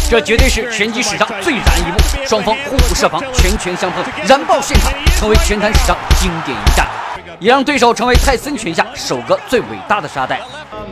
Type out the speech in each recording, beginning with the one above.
这绝对是拳击史上最燃一幕，双方互不设防，拳拳相碰，燃爆现场，成为拳坛史上经典一战，也让对手成为泰森拳下首个最伟大的沙袋。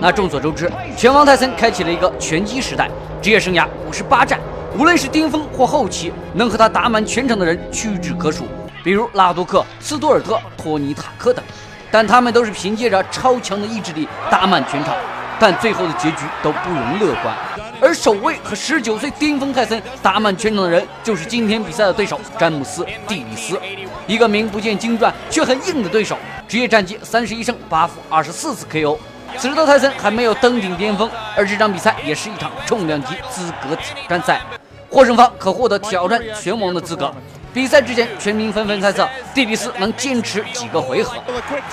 那众所周知，拳王泰森开启了一个拳击时代，职业生涯58战，无论是巅峰或后期，能和他打满全场的人屈指可数，比如拉多克、斯图尔特、托尼塔克等，但他们都是凭借着超强的意志力打满全场，但最后的结局都不容乐观。而首位和19岁巅峰泰森打满全场的人，就是今天比赛的对手詹姆斯·蒂里斯，一个名不见经传却很硬的对手，职业战绩31胜8负24次 KO。此时的泰森还没有登顶巅峰，而这场比赛也是一场重量级资格挑战赛，获胜方可获得挑战拳王的资格。比赛之前，全民纷纷猜测蒂里斯能坚持几个回合，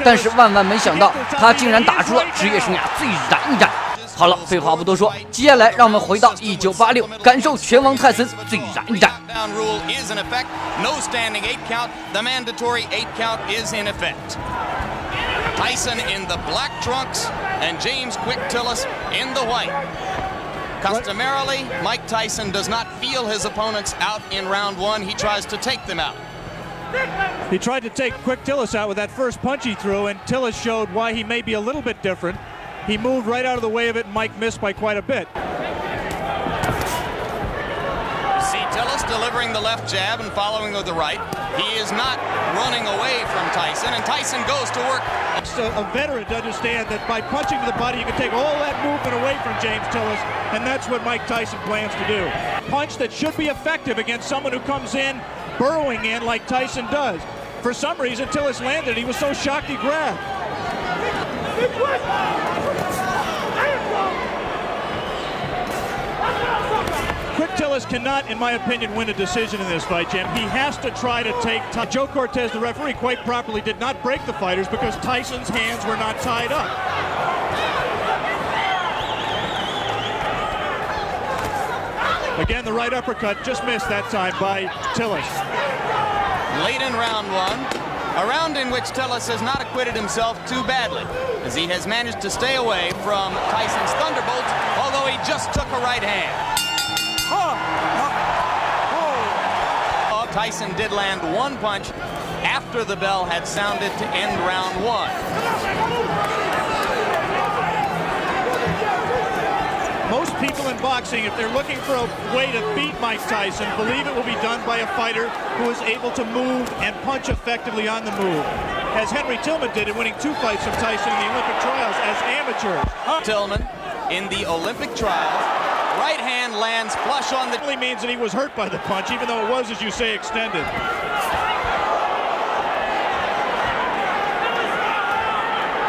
但是万万没想到，他竟然打出了职业生涯最燃一战。好了，废话不多说，接下来让我们回到1986，感受拳王泰森最燃一战。Tyson in the black trunks and James Quick Tillis in the white. Customarily, Mike Tyson does not feel his opponents out in round one. He tries to take them out. He tried to take Quick Tillis out with that first punch he threw, and Tillis showed why he may be a little bit different. He moved right out of the way of it, and Mike missed by quite a bit. See Tillis delivering the left jab and following with the right. He is not running away from Tyson, and Tyson goes to work. A veteran to understand that by punching to the body, you can take all that movement away from James Tillis, and that's what Mike Tyson plans to do. Punch that should be effective against someone who comes in, burrowing in like Tyson does. For some reason, Tillis landed. He was so shocked he grabbed. Quick Tillis cannot, in my opinion, win a decision in this fight, Jim. He has to try to take... Joe Cortez, the referee, quite properly did not break the fighters because Tyson's hands were not tied up. Again, the right uppercut just missed that time by Tillis. Late in round one, a round in which Tillis has not acquitted himself too badly, as he has managed to stay away from Tyson's thunderbolts, although he just took a right hand. Tyson did land one punch after the bell had sounded to end round one. Most people in boxing, if they're looking for a way to beat Mike Tyson, believe it will be done by a fighter who is able to move and punch effectively on the move, as Henry Tillman did in winning 2 fights from Tyson in the Olympic trials as amateur. Tillman in the Olympic trials. Right hand lands flush on the... It really means that he was hurt by the punch, even though it was, as you say, extended.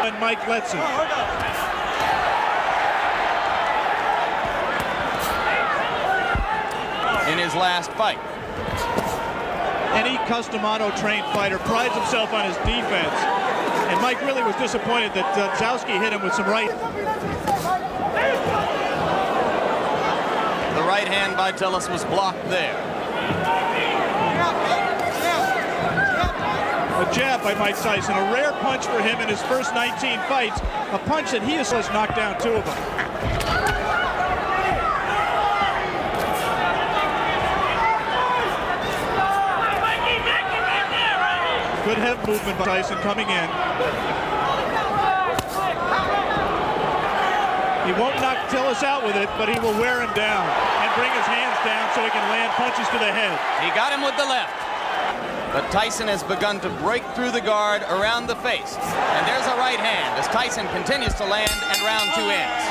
And Mike lets him. In his last fight. Any custom auto-trained fighter prides himself on his defense. And Mike really was disappointed that Zowski hit him with some right... The right hand by Tillis was blocked there. A jab by Mike Tyson, a rare punch for him in his first 19 fights. A punch that he has knocked down 2 of them. Good head movement by Tyson coming in. He won't knock Tillis out with it, but he will wear him down and bring his hands down so he can land punches to the head. He got him with the left. But Tyson has begun to break through the guard around the face. And there's a right hand as Tyson continues to land and round 2 ends.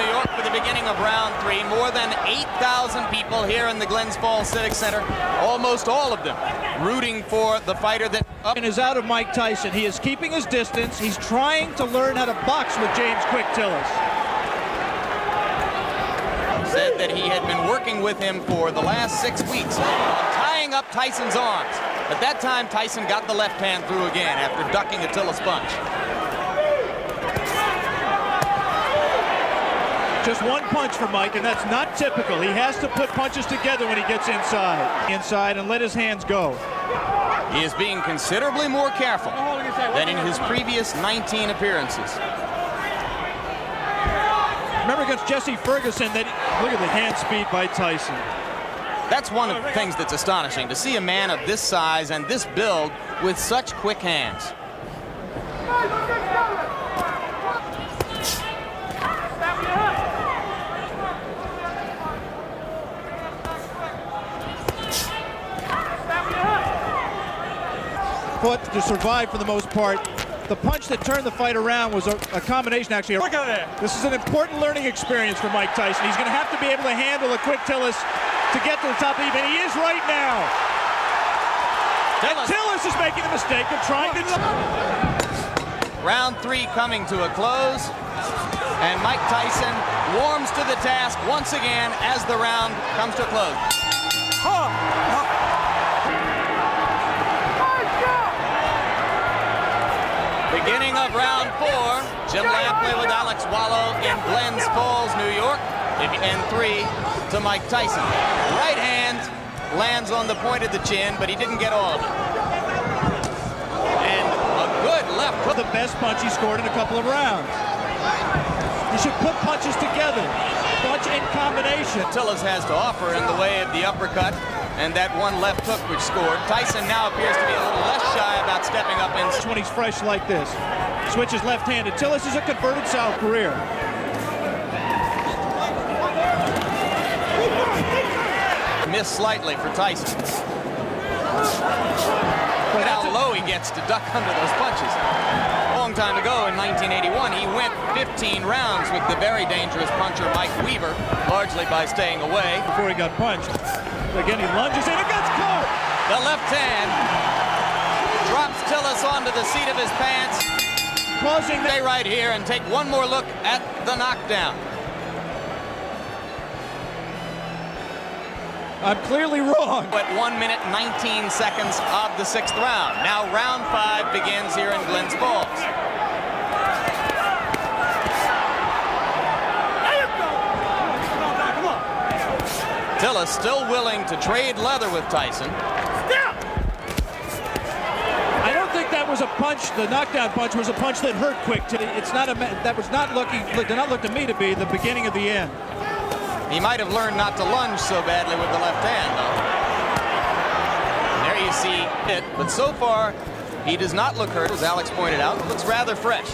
New York for the beginning of round 3. More than 8,000 people here in the Glens Falls Civic Center. Almost all of them rooting for the fighter that... And is out of Mike Tyson. He is keeping his distance. He's trying to learn how to box with James Quick Tillis. Said that he had been working with him for the last 6 weeks, tying up Tyson's arms. At that time, Tyson got the left hand through again after ducking a Tillis punch. Just one punch for Mike, and that's not typical. He has to put punches together when he gets inside and let his hands go. He is being considerably more careful than in his previous 19 appearances. Remember against Jesse Ferguson, that look at the hand speed by Tyson. That's one of the things that's astonishing, to see a man of this size and this build with such quick hands. Fought to survive for the most part. The punch that turned the fight around was a combination, actually. Look at that. This is an important learning experience for Mike Tyson. He's going to have to be able to handle a quick Tillis to get to the top of the event. He is right now. Tillis is making the mistake of trying to... Round 3 coming to a close, and Mike Tyson warms to the task once again as the round comes to a close. Beginning of round 4, Jim Lampley with Alex Wallow in Glens Falls, New York, and 3 to Mike Tyson. Right hand lands on the point of the chin, but he didn't get all of it. And a good left hook. The best punch he scored in a couple of rounds. You should put punches together, punch in combination. Tillis has to offer in the way of the uppercut and that one left hook which scored. Tyson now appears to be a little less shy about stepping up in. When he's fresh like this, switches left-handed. Tillis is a converted south career. Missed slightly for Tyson. Look at how low he gets to duck under those punches. A long time ago in 1981, he went 15 rounds with the very dangerous puncher Mike Weaver, largely by staying away. Before he got punched. Again, he lunges in, it gets caught! The left hand drops Tillis onto the seat of his pants. Causing Stay right here and take one more look at the knockdown. I'm clearly wrong. At 1 minute 19 seconds of the 6th round. Now round 5 begins here in Glens Falls. Tillis still willing to trade leather with Tyson. I don't think that was a punch. The knockdown punch was a punch that hurt quick. It's not a. That was not looking. Did not look to me to be the beginning of the end. He might have learned not to lunge so badly with the left hand, though. There you see it, but so far he does not look hurt, as Alex pointed out. Looks rather fresh.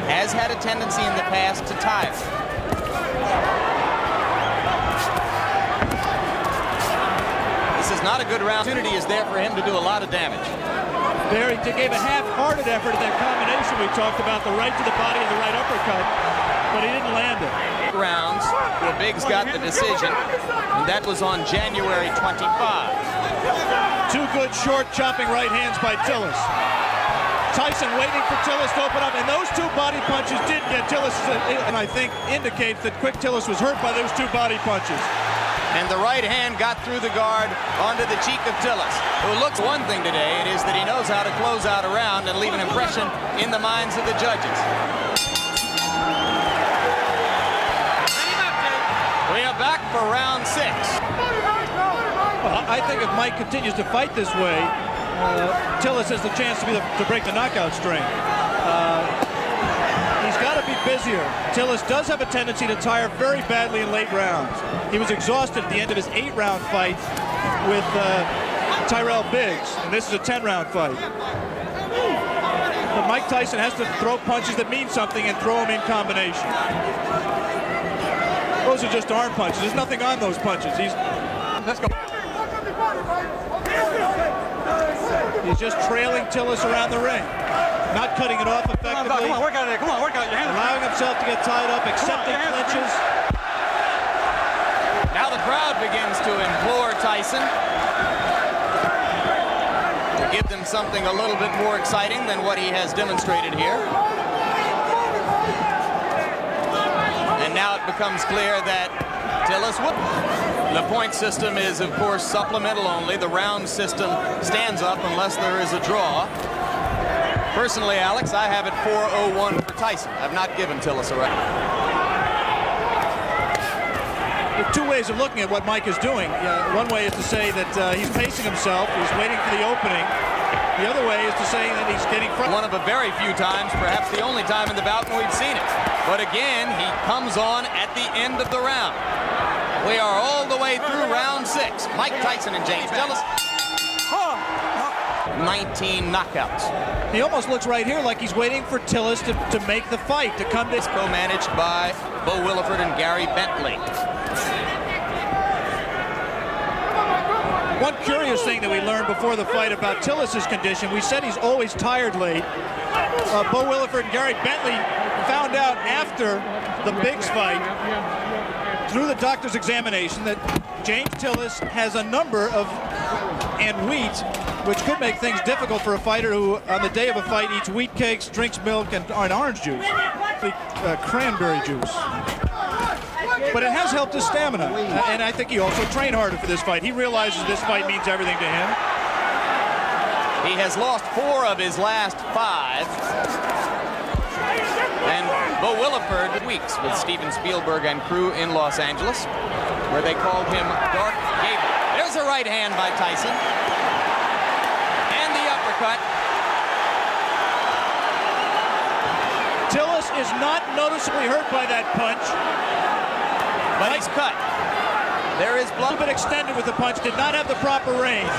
Has had a tendency in the past to tire. This is not a good round. Opportunity is there for him to do a lot of damage. There, he gave a half-hearted effort at that combination we talked about, the right to the body and the right uppercut, but he didn't land it. Rounds where Biggs got the decision, and that was on January 25. 2 good short chopping right hands by Tillis. Tyson waiting for Tillis to open up, and those 2 body punches did get Tillis, and I think indicates that Quick Tillis was hurt by those 2 body punches. And the right hand got through the guard onto the cheek of Tillis, who looks one thing today. It is that he knows how to close out a round and leave an impression in the minds of the judges. We are back for round 6. Well, I think if Mike continues to fight this way, Tillis has the chance to break the knockout string. He's got to be busier. Tillis does have a tendency to tire very badly in late rounds. He was exhausted at the end of his 8-round fight with Tyrell Biggs, and this is a 10-round fight. But Mike Tyson has to throw punches that mean something and throw them in combination. Those are just arm punches. There's nothing on those punches. Let's go. He's just trailing Tillis around the ring. Not cutting it off effectively. Come on, work out there. Come on, work out your hands. Allowing himself to get tied up, accepting clinches. Now the crowd begins to implore Tyson to give them something a little bit more exciting than what he has demonstrated here. And now it becomes clear that Tillis would. The point system is, of course, supplemental only. The round system stands up unless there is a draw. Personally, Alex, I have it 4-0-1 for Tyson. I've not given Tillis a record. There are 2 ways of looking at what Mike is doing. One way is to say that he's pacing himself, he's waiting for the opening, The other way is to say that he's getting front. One of the very few times, perhaps the only time in the bout when we've seen it. But again, he comes on at the end of the round. We are all the way through round 6. Mike Tyson and James Tillis. 19 knockouts. He almost looks right here like he's waiting for Tillis to make the fight, to come to. Co-managed by Bo Williford and Gary Bentley. One curious thing that we learned before the fight about Tillis' condition, we said he's always tired late. Bo Williford and Gary Bentley found out after the Biggs fight, through the doctor's examination, that James Tillis has a number of and wheat, which could make things difficult for a fighter who, on the day of a fight, eats wheat cakes, drinks milk, and orange juice, cranberry juice. But it has helped his stamina, and I think he also trained harder for this fight. He realizes this fight means everything to him. He has lost 4 of his last 5. And Bo Williford weeks with Steven Spielberg and crew in Los Angeles, where they called him Dark Gable. There's a right hand by Tyson. And the uppercut. Tillis is not noticeably hurt by that punch. But he's cut. There is blood. A little bit extended with the punch, did not have the proper range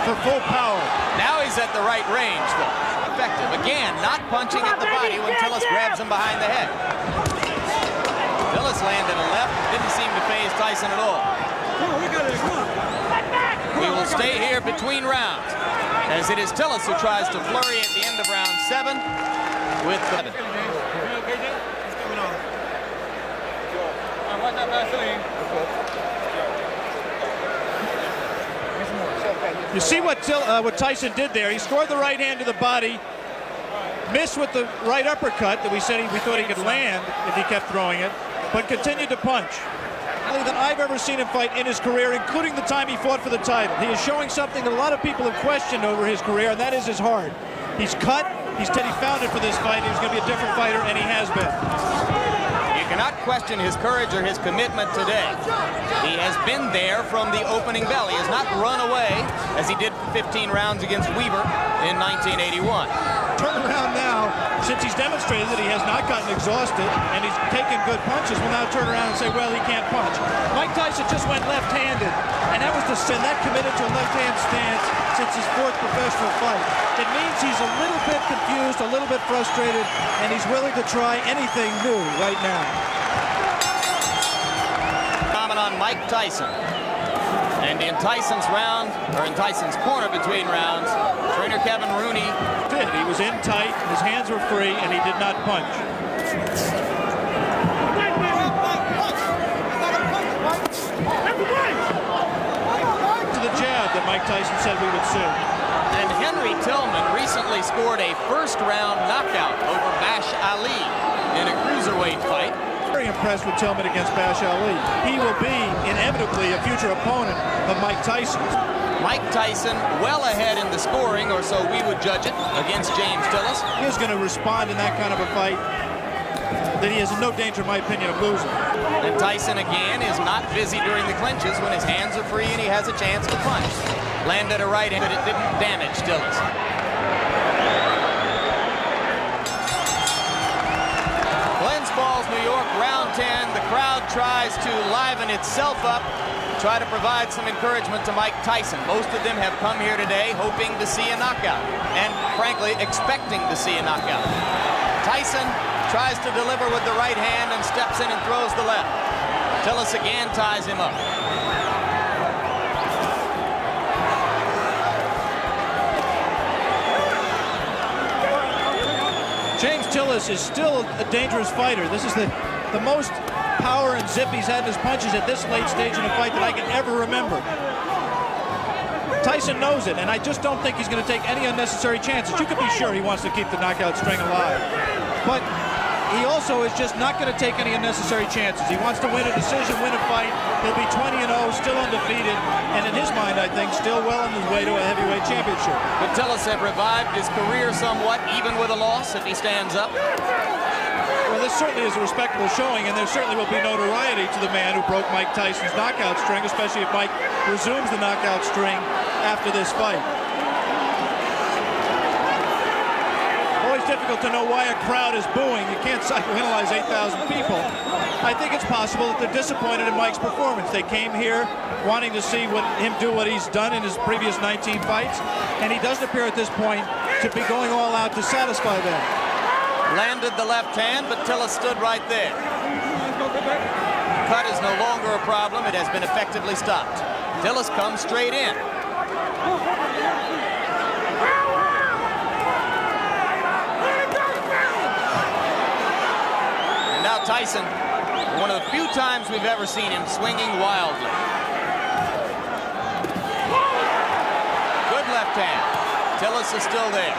for full power. Now he's at the right range, though. Effective. Again, not punching at the body when Tillis grabs him behind the head. Tillis landed a left, didn't seem to faze Tyson at all. We will stay here between rounds, as it is Tillis who tries to flurry at the end of round 7 with the... You see what Tyson did there. He scored the right hand to the body, missed with the right uppercut that we thought he could land if he kept throwing it, but continued to punch. Than I've ever seen him fight in his career, including the time he fought for the title. He is showing something that a lot of people have questioned over his career, and that is his heart. He's cut. He said he found it for this fight. He was going to be a different fighter, and he has been. You cannot question his courage or his commitment today. He has been there from the opening bell. He has not run away as he did for 15 rounds against Weaver in 1981. Turn around now, since he's demonstrated that he has not gotten exhausted and he's taken good punches, will now turn around and say, well, he can't punch. Mike Tyson just went left-handed, and that was that committed to a left-hand stance since his 4th professional fight. It means he's a little bit confused, a little bit frustrated, and he's willing to try anything new right now. Comment on Mike Tyson. And in Tyson's round, or in Tyson's corner between rounds, trainer Kevin Rooney did. He was in tight, his hands were free, and he did not punch. To the jab that Mike Tyson said we would see. And Henry Tillman recently scored a first-round knockout over Bash Ali in a cruiserweight fight. Very impressed with Tillman against Bash Ali. He will be inevitably a future opponent of Mike Tyson. Mike Tyson well ahead in the scoring, or so we would judge it, against James Tillis. He is going to respond in that kind of a fight that he is in no danger, in my opinion, of losing. And Tyson, again, is not busy during the clinches when his hands are free and he has a chance to punch. Landed a right hand, but it didn't damage Tillis. Glens Falls, New York, round 10. The crowd tries to liven itself up, try to provide some encouragement to Mike Tyson. Most of them have come here today hoping to see a knockout, and frankly, expecting to see a knockout. Tyson tries to deliver with the right hand and steps in and throws the left. Tillis again ties him up. James Tillis is still a dangerous fighter. This is the most power and zip he's had in his punches at this late stage in a fight that I can ever remember. Tyson knows it, and I just don't think he's going to take any unnecessary chances. You can be sure he wants to keep the knockout string alive. But he also is just not going to take any unnecessary chances. He wants to win a decision, win a fight. He'll be 20-0, still undefeated, and in his mind, I think, still well on his way to a heavyweight championship. Could Tillis have revived his career somewhat, even with a loss, if he stands up? Well, this certainly is a respectable showing, and there certainly will be notoriety to the man who broke Mike Tyson's knockout string, especially if Mike resumes the knockout string after this fight. difficult to know why a crowd is booing. You can't psychoanalyze 8,000 people. I think it's possible that they're disappointed in Mike's performance. They came here wanting to see him do what he's done in his previous 19 fights, and he doesn't appear at this point to be going all out to satisfy them. Landed the left hand, but Tillis stood right there. Cut is no longer a problem. It has been effectively stopped. Tillis comes straight in. And now Tyson, one of the few times we've ever seen him swinging wildly. Good left hand. Tillis is still there.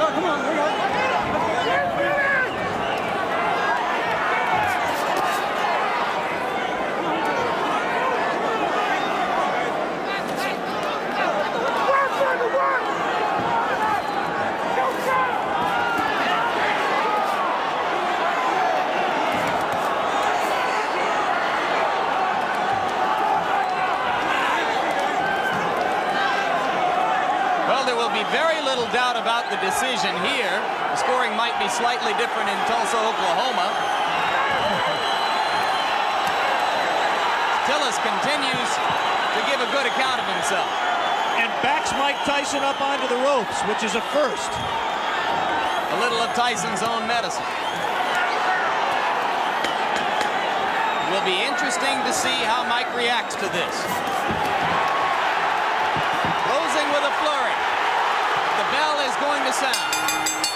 Come on, here we go. Very little doubt about the decision here. The scoring might be slightly different in Tulsa, Oklahoma. Tillis continues to give a good account of himself. And backs Mike Tyson up onto the ropes, which is a first. A little of Tyson's own medicine. It will be interesting to see how Mike reacts to this. Closing with a flurry. The bell is going to sound.